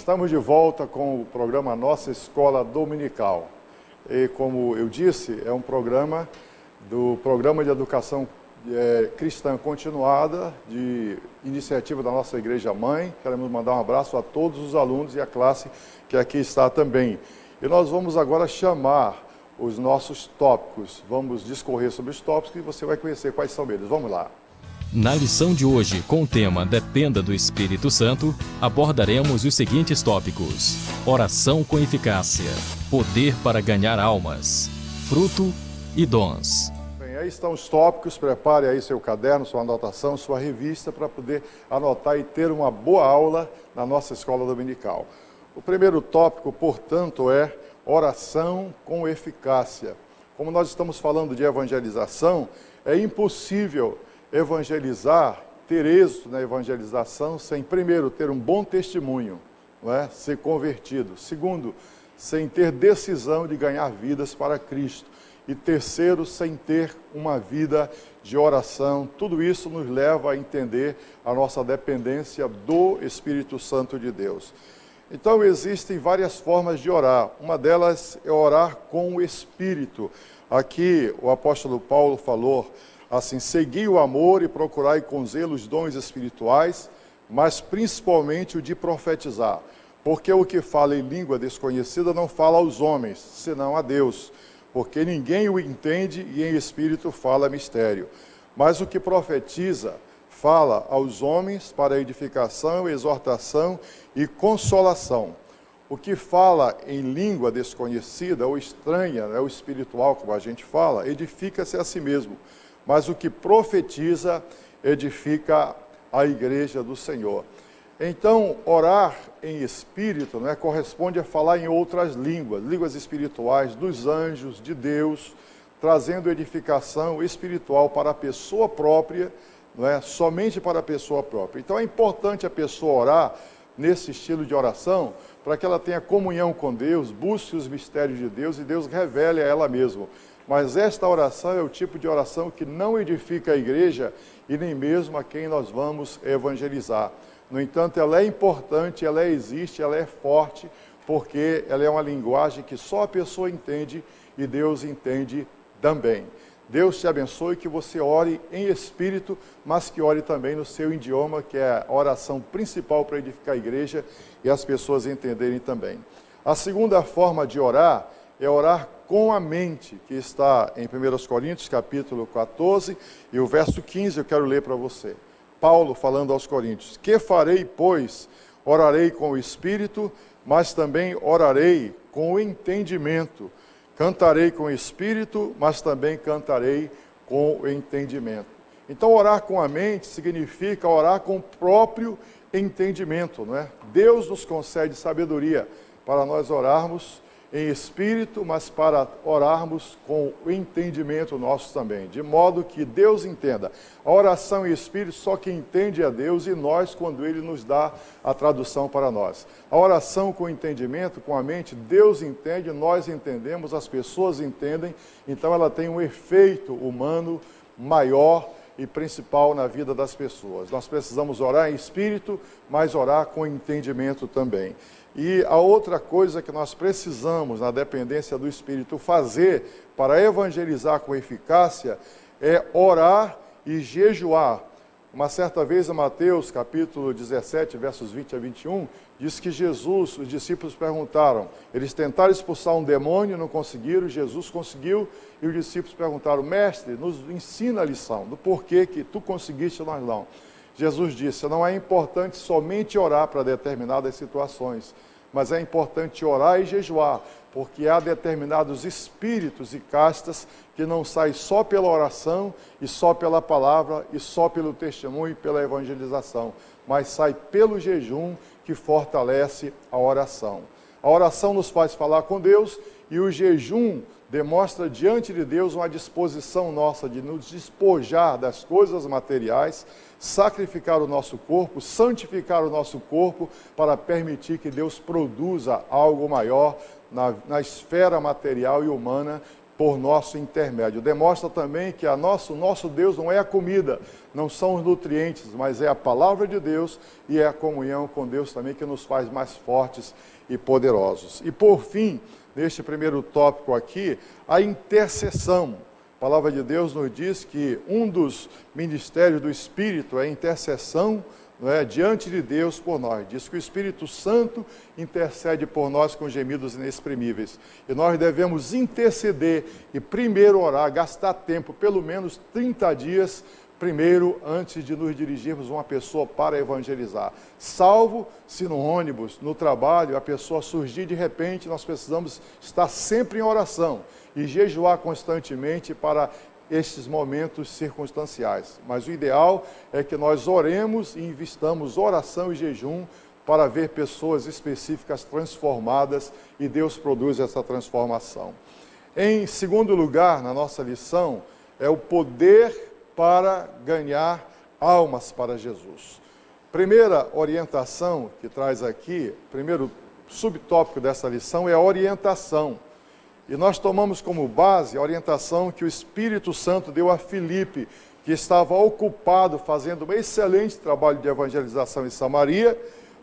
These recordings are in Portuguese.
Estamos de volta com o programa Nossa Escola Dominical. E como eu disse, é um programa do Programa de Educação Cristã Continuada, de iniciativa da nossa Igreja Mãe. Queremos mandar um abraço a todos os alunos e a classe que aqui está também. E nós vamos agora chamar os nossos tópicos. Vamos discorrer sobre os tópicos e você vai conhecer quais são eles. Vamos lá. Na lição de hoje, com o tema Dependa do Espírito Santo, abordaremos os seguintes tópicos: oração com eficácia, poder para ganhar almas, fruto e dons. Bem, aí estão os tópicos. Prepare aí seu caderno, sua anotação, sua revista para poder anotar e ter uma boa aula na nossa escola dominical. O primeiro tópico, portanto, é oração com eficácia. Como nós estamos falando de evangelização, é impossível evangelizar, ter êxito na evangelização sem, primeiro, ter um bom testemunho, não é? Ser convertido. Segundo, sem ter decisão de ganhar vidas para Cristo. E terceiro, sem ter uma vida de oração. Tudo isso nos leva a entender a nossa dependência do Espírito Santo de Deus. Então, existem várias formas de orar. Uma delas é orar com o Espírito. Aqui, o apóstolo Paulo falou assim: segui o amor e procurai com zelo os dons espirituais, mas principalmente o de profetizar. Porque o que fala em língua desconhecida não fala aos homens, senão a Deus. Porque ninguém o entende e em espírito fala mistério. Mas o que profetiza fala aos homens para edificação, exortação e consolação. O que fala em língua desconhecida ou estranha, o espiritual, como a gente fala, edifica-se a si mesmo. Mas o que profetiza edifica a igreja do Senhor. Então, orar em espírito, corresponde a falar em outras línguas, línguas espirituais dos anjos, de Deus, trazendo edificação espiritual para a pessoa própria, somente para a pessoa própria. Então, é importante a pessoa orar nesse estilo de oração, para que ela tenha comunhão com Deus, busque os mistérios de Deus e Deus revele a ela mesma. Mas esta oração é o tipo de oração que não edifica a igreja e nem mesmo a quem nós vamos evangelizar. No entanto, ela é importante, ela existe, ela é forte, porque ela é uma linguagem que só a pessoa entende e Deus entende também. Deus te abençoe, que você ore em espírito, mas que ore também no seu idioma, que é a oração principal para edificar a igreja e as pessoas entenderem também. A segunda forma de orar é orar com a mente, que está em 1 Coríntios, capítulo 14, e o verso 15 eu quero ler para você. Paulo falando aos Coríntios: que farei, pois? Orarei com o Espírito, mas também orarei com o entendimento. Cantarei com o Espírito, mas também cantarei com o entendimento. Então, orar com a mente significa orar com o próprio entendimento, não é? Deus nos concede sabedoria para nós orarmos em espírito, mas para orarmos com o entendimento nosso também, de modo que Deus entenda. A oração em espírito, só quem entende é Deus e nós, quando Ele nos dá a tradução para nós. A oração com o entendimento, com a mente, Deus entende, nós entendemos, as pessoas entendem, então ela tem um efeito humano maior e principal na vida das pessoas. Nós precisamos orar em espírito, mas orar com entendimento também. E a outra coisa que nós precisamos, na dependência do Espírito, fazer para evangelizar com eficácia é orar e jejuar. Uma certa vez, em Mateus, capítulo 17, versos 20 a 21, diz que Jesus, os discípulos perguntaram, eles tentaram expulsar um demônio, não conseguiram, Jesus conseguiu, e os discípulos perguntaram: mestre, nos ensina a lição do porquê que tu conseguiste e nós não. Jesus disse: não é importante somente orar para determinadas situações, mas é importante orar e jejuar, porque há determinados espíritos e castas que não saem só pela oração e só pela palavra e só pelo testemunho e pela evangelização, mas sai pelo jejum que fortalece a oração. A oração nos faz falar com Deus e o jejum demonstra diante de Deus uma disposição nossa de nos despojar das coisas materiais, sacrificar o nosso corpo, santificar o nosso corpo para permitir que Deus produza algo maior na esfera material e humana, por nosso intermédio. Demonstra também que o nosso Deus não é a comida, não são os nutrientes, mas é a palavra de Deus e é a comunhão com Deus também que nos faz mais fortes e poderosos. E por fim, neste primeiro tópico aqui, a intercessão. A palavra de Deus nos diz que um dos ministérios do Espírito é a intercessão, não é, diante de Deus por nós. Diz que o Espírito Santo intercede por nós com gemidos inexprimíveis. E nós devemos interceder e primeiro orar, gastar tempo, pelo menos 30 dias, primeiro, antes de nos dirigirmos a uma pessoa para evangelizar. Salvo se no ônibus, no trabalho, a pessoa surgir de repente, nós precisamos estar sempre em oração e jejuar constantemente para estes momentos circunstanciais. Mas o ideal é que nós oremos e investamos oração e jejum para ver pessoas específicas transformadas e Deus produz essa transformação. Em segundo lugar, na nossa lição, é o poder para ganhar almas para Jesus. Primeira orientação que traz aqui, primeiro subtópico dessa lição é a orientação. E nós tomamos como base a orientação que o Espírito Santo deu a Filipe, que estava ocupado fazendo um excelente trabalho de evangelização em Samaria,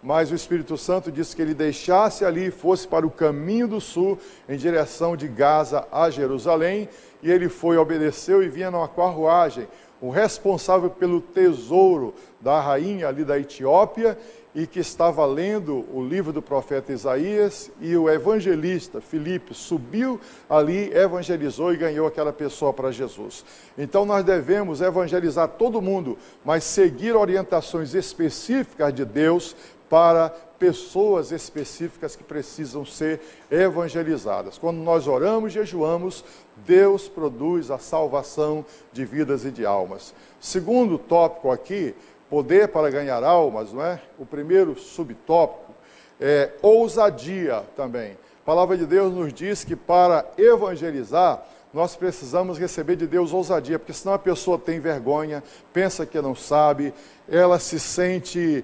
mas o Espírito Santo disse que ele deixasse ali e fosse para o caminho do sul, em direção de Gaza a Jerusalém, e ele foi, obedeceu e vinha numa carruagem, o responsável pelo tesouro da rainha ali da Etiópia, e que estava lendo o livro do profeta Isaías, e o evangelista Filipe subiu ali, evangelizou e ganhou aquela pessoa para Jesus. Então nós devemos evangelizar todo mundo, mas seguir orientações específicas de Deus para pessoas específicas que precisam ser evangelizadas. Quando nós oramos e jejuamos, Deus produz a salvação de vidas e de almas. Segundo tópico aqui, poder para ganhar almas, não é? O primeiro subtópico é ousadia também. A palavra de Deus nos diz que para evangelizar, nós precisamos receber de Deus ousadia, porque senão a pessoa tem vergonha, pensa que não sabe, ela se sente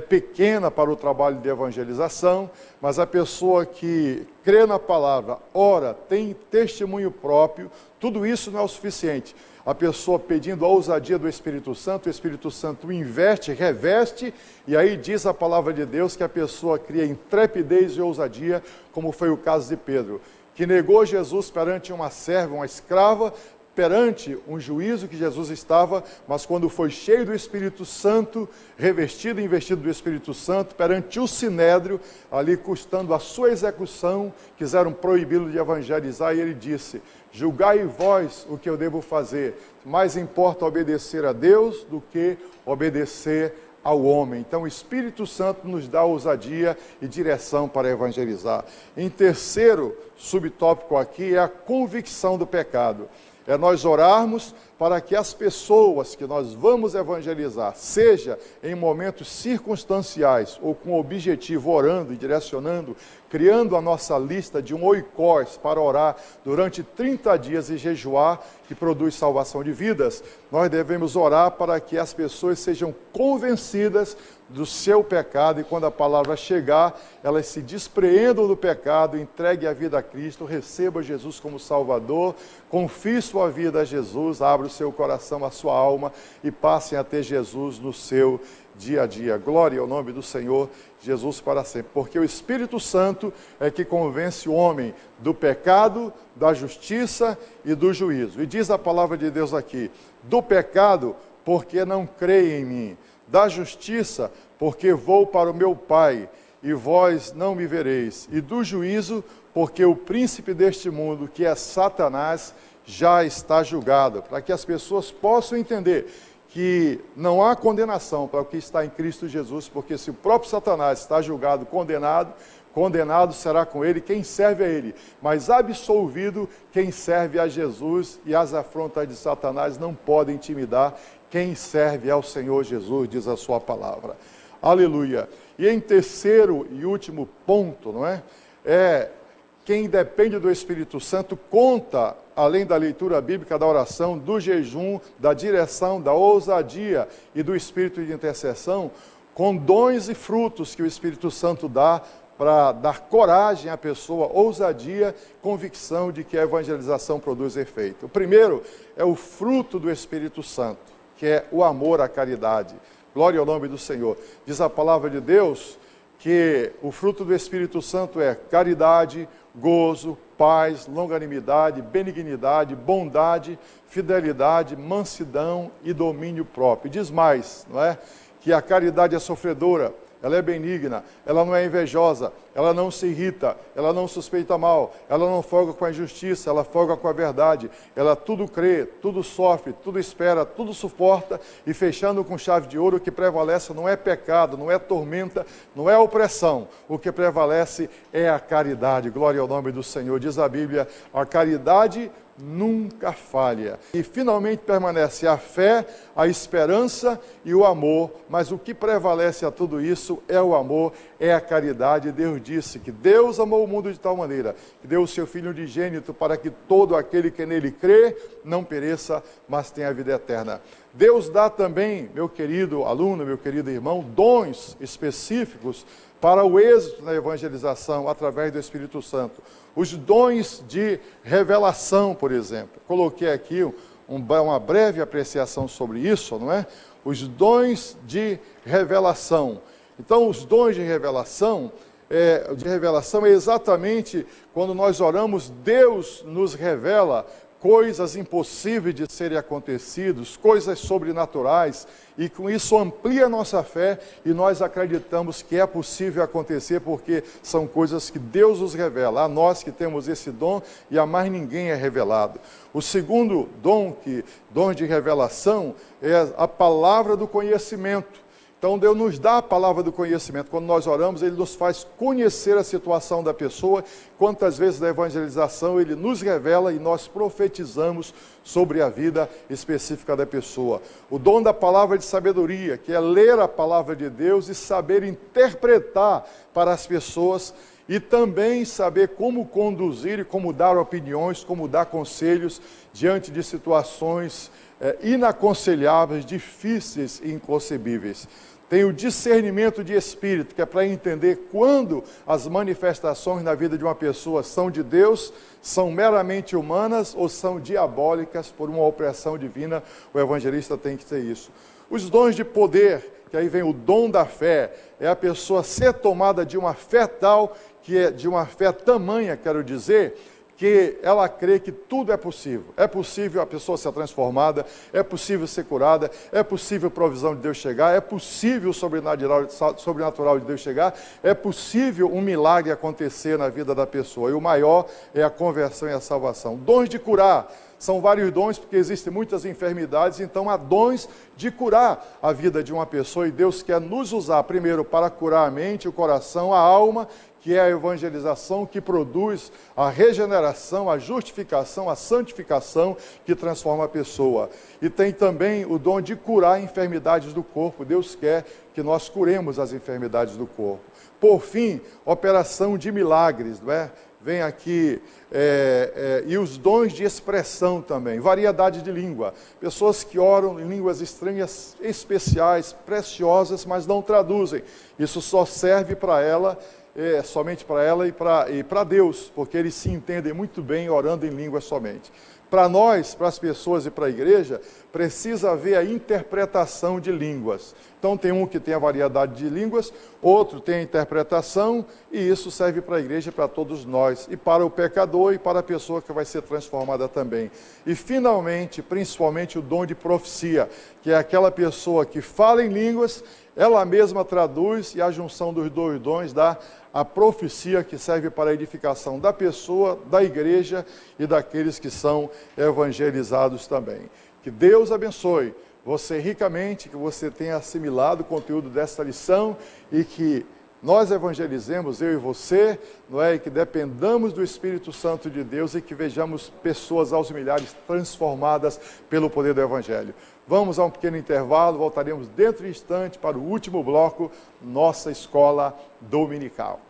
pequena para o trabalho de evangelização, mas a pessoa que crê na palavra, ora, tem testemunho próprio, tudo isso não é o suficiente. A pessoa pedindo a ousadia do Espírito Santo, o Espírito Santo investe, reveste, e aí diz a palavra de Deus que a pessoa cria intrepidez e ousadia, como foi o caso de Pedro, que negou Jesus perante uma serva, uma escrava, perante um juízo que Jesus estava, mas quando foi cheio do Espírito Santo, revestido e investido do Espírito Santo, perante o Sinédrio, ali custando a sua execução, quiseram proibi-lo de evangelizar, e ele disse: julgai vós o que eu devo fazer, mais importa obedecer a Deus do que obedecer ao homem. Então o Espírito Santo nos dá ousadia e direção para evangelizar. Em terceiro subtópico aqui é a convicção do pecado. É nós orarmos para que as pessoas que nós vamos evangelizar, seja em momentos circunstanciais ou com objetivo, orando e direcionando, criando a nossa lista de um oikós para orar durante 30 dias e jejuar, que produz salvação de vidas, nós devemos orar para que as pessoas sejam convencidas do seu pecado e quando a palavra chegar, elas se despreendam do pecado, entreguem a vida a Cristo, recebam Jesus como Salvador, confiem sua vida a Jesus, abram o seu coração, a sua alma e passem a ter Jesus no seu dia a dia. Glória ao nome do Senhor Jesus para sempre, porque o Espírito Santo é que convence o homem do pecado, da justiça e do juízo. E diz a palavra de Deus aqui: do pecado, porque não creem em mim; da justiça, porque vou para o meu Pai, e vós não me vereis; e do juízo, porque o príncipe deste mundo, que é Satanás, já está julgado. Para que as pessoas possam entender que não há condenação para o que está em Cristo Jesus, porque se o próprio Satanás está julgado, condenado será com ele quem serve a ele, mas absolvido quem serve a Jesus, e as afrontas de Satanás não podem intimidar quem serve ao Senhor Jesus, diz a sua palavra. Aleluia. E em terceiro e último ponto, não é? Quem depende do Espírito Santo conta, além da leitura bíblica, da oração, do jejum, da direção, da ousadia e do espírito de intercessão, com dons e frutos que o Espírito Santo dá para dar coragem à pessoa, ousadia, convicção de que a evangelização produz efeito. O primeiro é o fruto do Espírito Santo, que é o amor à caridade. Glória ao nome do Senhor. Diz a palavra de Deus que o fruto do Espírito Santo é caridade, gozo, paz, longanimidade, benignidade, bondade, fidelidade, mansidão e domínio próprio. Diz mais, não é? Que a caridade é sofredora, ela é benigna, ela não é invejosa, ela não se irrita, ela não suspeita mal, ela não folga com a injustiça, ela folga com a verdade, ela tudo crê, tudo sofre, tudo espera, tudo suporta, e fechando com chave de ouro, o que prevalece não é pecado, não é tormenta, não é opressão, o que prevalece é a caridade. Glória ao nome do Senhor. Diz a Bíblia, a caridade nunca falha. E finalmente permanece a fé, a esperança e o amor, mas o que prevalece a tudo isso é o amor, é a caridade. Deus disse que Deus amou o mundo de tal maneira, que deu o seu Filho unigênito para que todo aquele que nele crê não pereça, mas tenha a vida eterna. Deus dá também, meu querido aluno, meu querido irmão, dons específicos para o êxito na evangelização através do Espírito Santo. Os dons de revelação, por exemplo. Coloquei aqui uma breve apreciação sobre isso, não é? Os dons de revelação. Então, os dons de revelação é exatamente quando nós oramos, Deus nos revela coisas impossíveis de serem acontecidas, coisas sobrenaturais, e com isso amplia a nossa fé e nós acreditamos que é possível acontecer porque são coisas que Deus nos revela, a nós que temos esse dom e a mais ninguém é revelado. O segundo dom de revelação é a palavra do conhecimento. Então Deus nos dá a palavra do conhecimento. Quando nós oramos, Ele nos faz conhecer a situação da pessoa. Quantas vezes na evangelização Ele nos revela e nós profetizamos sobre a vida específica da pessoa. O dom da palavra de sabedoria, que é ler a palavra de Deus e saber interpretar para as pessoas e também saber como conduzir e como dar opiniões, como dar conselhos diante de situações inaconselháveis, difíceis e inconcebíveis. Tem o discernimento de espírito, que é para entender quando as manifestações na vida de uma pessoa são de Deus, são meramente humanas ou são diabólicas por uma opressão divina. O evangelista tem que ter isso. Os dons de poder, que aí vem o dom da fé, é a pessoa ser tomada de uma fé tal, que é de uma fé tamanha, quero dizer, que ela crê que tudo é possível. É possível a pessoa ser transformada, é possível ser curada, é possível a provisão de Deus chegar, é possível o sobrenatural de Deus chegar, é possível um milagre acontecer na vida da pessoa. E o maior é a conversão e a salvação. Dons de curar. São vários dons, porque existem muitas enfermidades, então há dons de curar a vida de uma pessoa, e Deus quer nos usar primeiro para curar a mente, o coração, a alma, que é a evangelização que produz a regeneração, a justificação, a santificação que transforma a pessoa. E tem também o dom de curar enfermidades do corpo. Deus quer que nós curemos as enfermidades do corpo. Por fim, operação de milagres, não é? Vem aqui, e os dons de expressão também, variedade de língua. Pessoas que oram em línguas estranhas, especiais, preciosas, mas não traduzem. Isso só serve para ela, somente para ela e para Deus, porque eles se entendem muito bem orando em línguas somente. Para nós, para as pessoas e para a igreja, precisa haver a interpretação de línguas. Então tem um que tem a variedade de línguas, outro tem a interpretação, e isso serve para a igreja e para todos nós, e para o pecador e para a pessoa que vai ser transformada também. E finalmente, principalmente o dom de profecia, que é aquela pessoa que fala em línguas, ela mesma traduz, e a junção dos dois dons dá a profecia que serve para a edificação da pessoa, da igreja e daqueles que são evangelizados também. Que Deus abençoe você ricamente, que você tenha assimilado o conteúdo desta lição e que nós evangelizemos, eu e você, não é? E que dependamos do Espírito Santo de Deus e que vejamos pessoas aos milhares transformadas pelo poder do Evangelho. Vamos a um pequeno intervalo, voltaremos dentro de instante para o último bloco, nossa escola dominical.